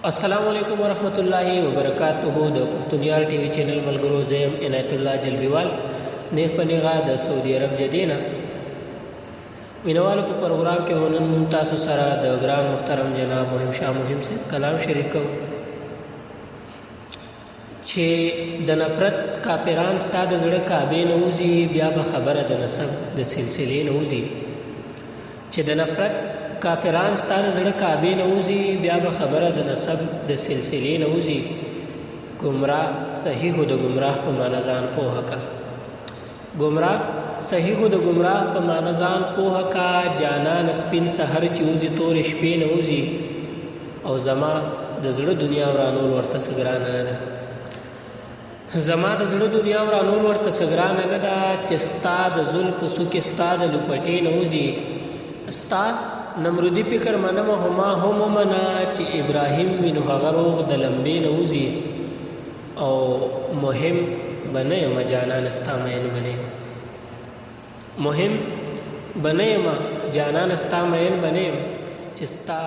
السلام علیکم ورحمت الله وبرکاته. د پښتونیال ټي وي چینل ملګرو، زیم عنایت الله جلبیوال نیغ په نیغه د سعودي عرب جدې نه مینوالو په پروګرام کې نن تاسو سره د ګران محترم جناب مهم شاه مهم صاحب کلام شریک کوو چې د نفرت کافران ستا د زړه کعبې نه وځي، بیا به خبره د نسب د سلسلې نه وځي. چې د نفرت کافران ستا د زړه کعبې نه وځي، بیا به خبره د نسب د سلسلې نه وځي. ګمراه صحیحو د ګمراه په معنی ځان پوهه کا، ګمراه صحیحو د ګمراه په معنی ځان پوهه کا. جانان سپین سحر چې وځي تورې شپې نه وځي، او زما د زړه دنیا ورانول ورته څه ګرانه نه ده. زما د زړه دنیا ورانول ورته څه ګرانه نه ده چې ستا د زلفو څوکې ستا د لپټې نه وځي. ستا نمرودي فکر منمه هما هم ومنه چې ابراهیم وي نو هغه روغ د لمبې نه وځي. او مهم به نه یم جانان ستا مین به نه یم، مهم به نه یم جانان ستا مین به نه یم چې ستا